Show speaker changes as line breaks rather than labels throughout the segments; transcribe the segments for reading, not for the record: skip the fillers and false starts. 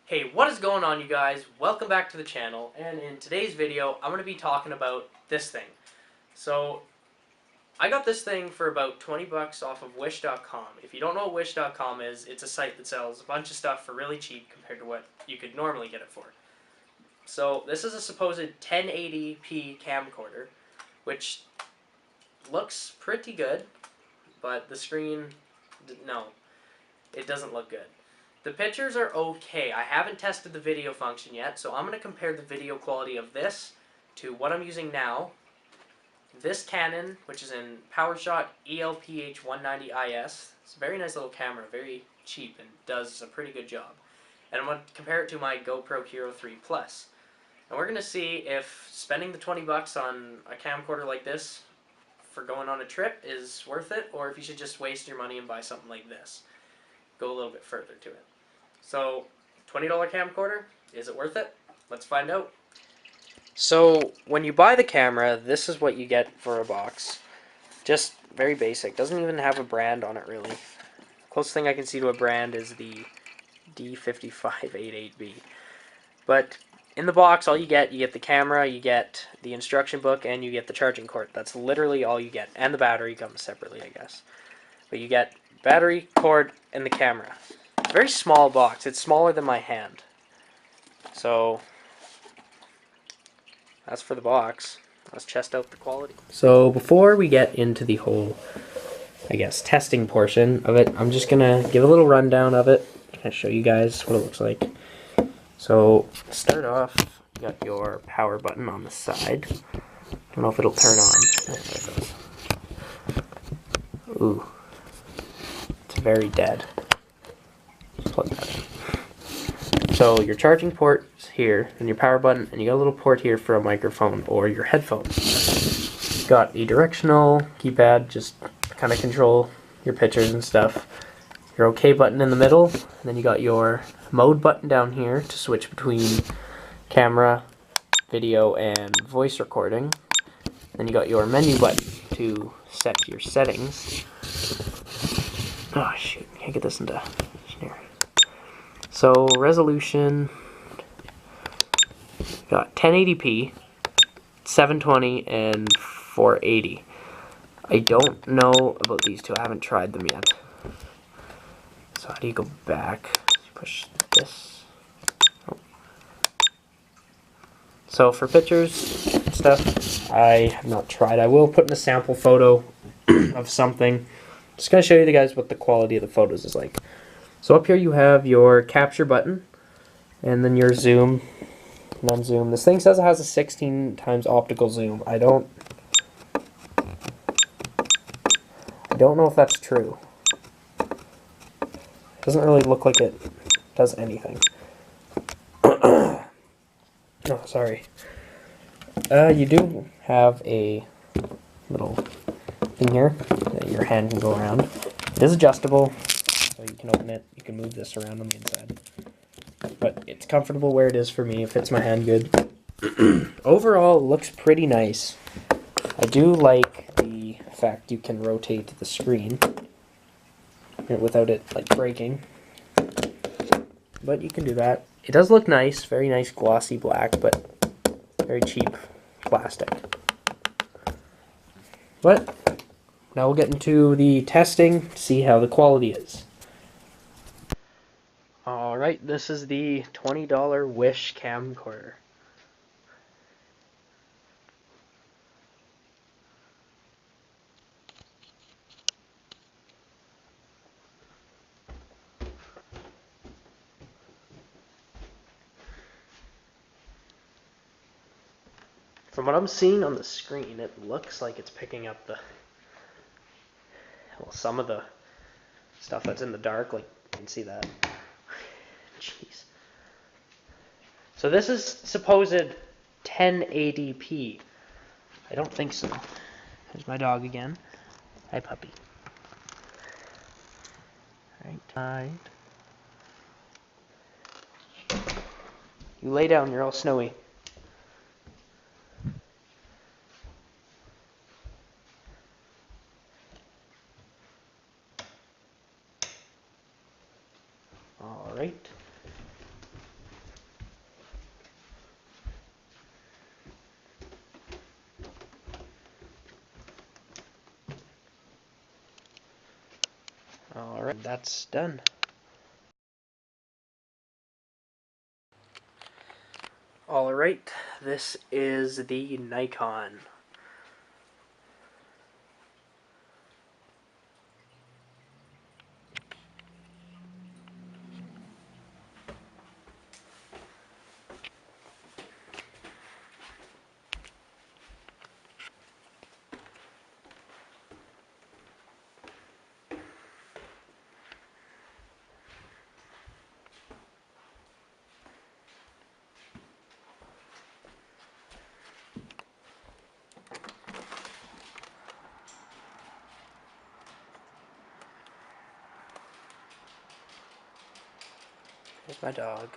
Hey, what is going on, you guys? Welcome back to the channel, and in today's video I'm going to be talking about this thing. So I got this thing for about 20 bucks off of wish.com. If you don't know what wish.com is, it's a site that sells a bunch of stuff for really cheap compared to what you could normally get it for. So this is a supposed 1080p camcorder, which looks pretty good, but the screen, no, it doesn't look good. The pictures are okay. I haven't tested the video function yet, so I'm going to compare the video quality of this to what I'm using now. This Canon, which is in PowerShot ELPH 190IS. It's a very nice little camera, very cheap, and does a pretty good job. And I'm going to compare it to my GoPro Hero3 Plus. And we're going to see if spending the 20 bucks on a camcorder like this for going on a trip is worth it, or if you should just waste your money and buy something like this. Go a little bit further to it. So, $20 camcorder, is it worth it? Let's find out. So, when you buy the camera, this is what you get for a box. Just very basic. Doesn't even have a brand on it, really. Closest thing I can see to a brand is the D5588B. But in the box, all you get the camera, you get the instruction book, and you get the charging cord. That's literally all you get. And the battery comes separately, I guess. But you get battery, cord, and the camera. It's a very small box. It's smaller than my hand. So that's for the box. Let's test out the quality. So before we get into the whole, I guess, testing portion of it, I'm just going to give a little rundown of it. I'll show you guys what it looks like. So to start off, you got your power button on the side. I don't know if it'll turn on. There it goes. Ooh. It's very dead. Plug that in. So your charging port is here, and your power button, and you got a little port here for a microphone or your headphones. Got a directional keypad, just kind of control your pictures and stuff. Your OK button in the middle, and then you got your mode button down here to switch between camera, video, and voice recording. Then you got your menu button to set your settings. Oh shoot, can't get this into here. So resolution, got 1080p, 720, and 480. I don't know about these two. I haven't tried them yet. So how do you go back? Push this. Oh. So for pictures and stuff, I have not tried. I will put in a sample photo of something. Just going to show you guys what the quality of the photos is like. So up here you have your capture button, and then your zoom, non-zoom. This thing says it has a 16 times optical zoom. I don't know if that's true. It doesn't really look like it does anything. Oh, sorry. You do have a little thing here that your hand can go around. It is adjustable, so you can open it. You can move this around on the inside. But it's comfortable where it is for me. It fits my hand good. Overall, it looks pretty nice. I do like the fact you can rotate the screen without it like breaking. But you can do that. It does look nice. Very nice glossy black, but very cheap plastic. But now we'll get into the testing, see how the quality is. Alright, this is the $20 Wish camcorder. From what I'm seeing on the screen, it looks like it's picking up some of the stuff that's in the dark, like you can see that. Jeez. So this is supposed 1080p. I don't think so. There's my dog again. Hi, puppy. Right. You lay down, you're all snowy. Alright. that's done. Alright, this is the Nikon. There's my dog.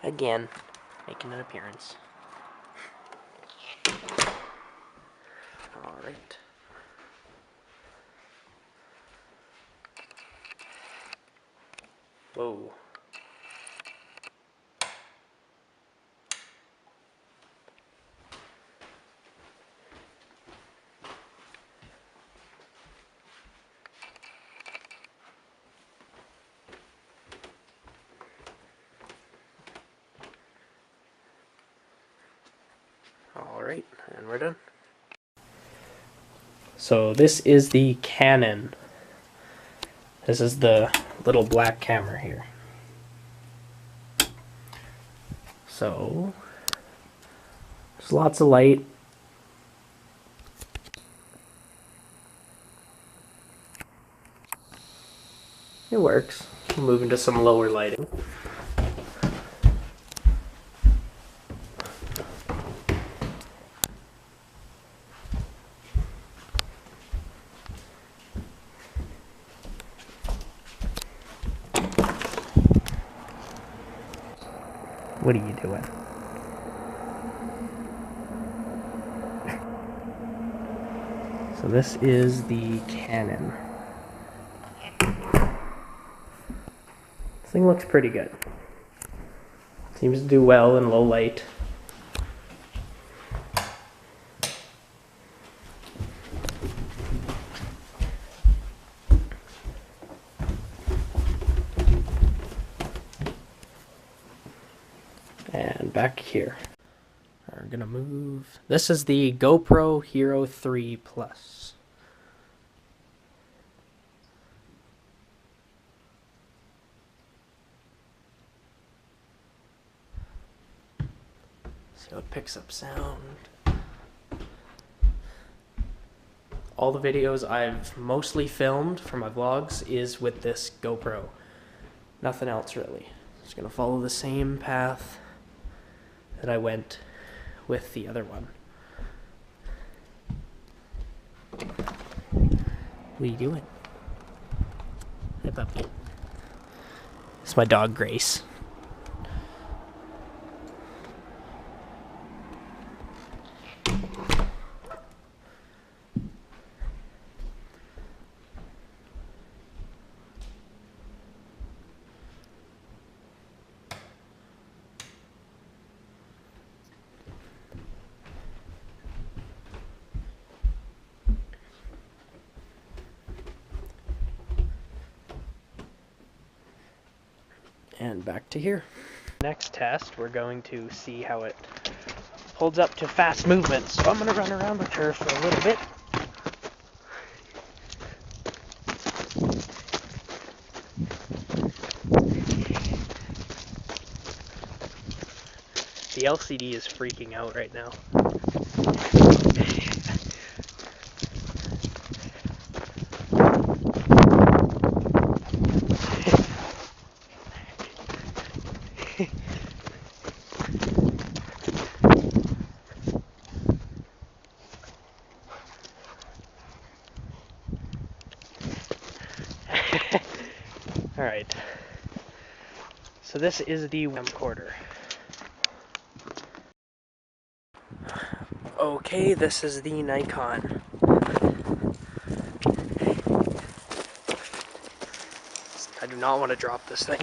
Again, making an appearance. Alright. Whoa. Alright, and we're done. So this is the Canon. This is the little black camera here. So there's lots of light. It works. We'll move into some lower lighting. What are you doing? So this is the Canon. This thing looks pretty good. Seems to do well in low light. And back here. We're gonna move. This is the GoPro Hero3 Plus. So it picks up sound. All the videos I've mostly filmed for my vlogs is with this GoPro. Nothing else really. Just gonna follow the same path that I went with the other one. What are you doing? Hey puppy. It's my dog Grace. And back to here. Next test, we're going to see how it holds up to fast movements. So I'm going to run around with her for a little bit. The LCD is freaking out right now. Alright, so this is the Camcorder. Okay, this is the Nikon. I do not want to drop this thing.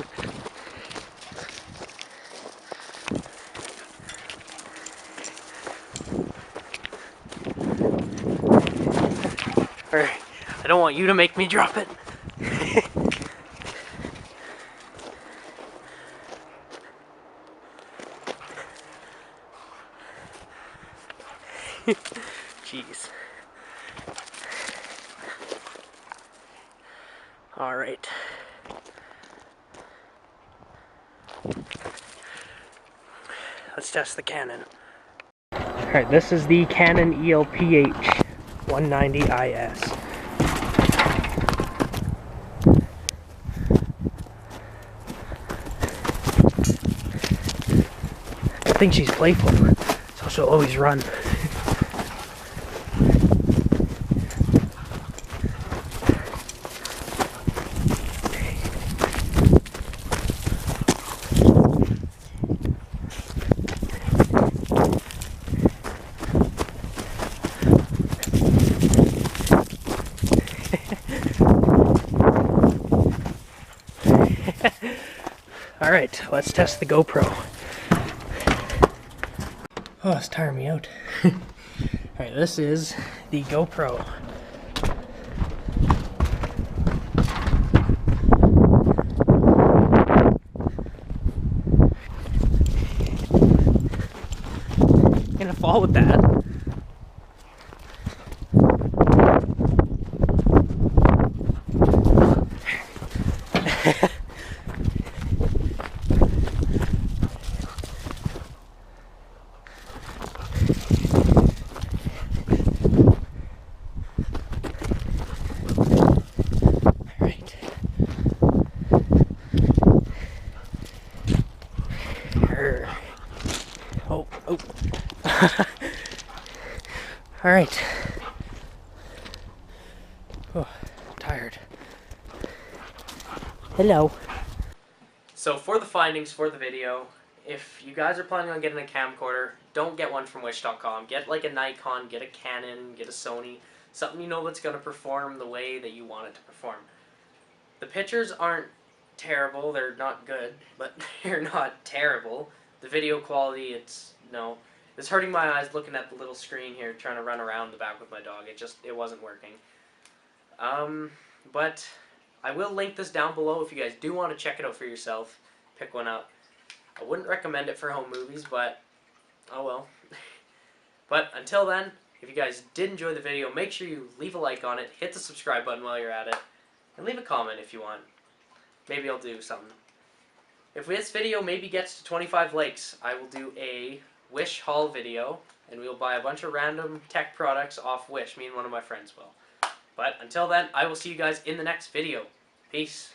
Alright, I don't want you to make me drop it. Jeez. Alright. Let's test the Canon. Alright, this is the Canon ELPH 190 IS. I think she's playful, so she'll always run. Alright, let's test the GoPro. Oh, it's tiring me out. Alright, this is the GoPro. Gonna fall with that. Oh. Alright. Oh, tired. Hello. So for the findings for the video, if you guys are planning on getting a camcorder, don't get one from Wish.com. Get like a Nikon, get a Canon, get a Sony. Something you know that's going to perform the way that you want it to perform. The pictures aren't terrible, they're not good, but they're not terrible. The video quality, it's hurting my eyes looking at the little screen here, trying to run around the back with my dog. It wasn't working. But I will link this down below if you guys do want to check it out for yourself. Pick one up. I wouldn't recommend it for home movies, but oh well. But until then, if you guys did enjoy the video, make sure you leave a like on it, hit the subscribe button while you're at it, and leave a comment if you want. Maybe I'll do something. If this video maybe gets to 25 likes, I will do a Wish haul video, and we'll buy a bunch of random tech products off Wish. Me and one of my friends will. But until then, I will see you guys in the next video. Peace.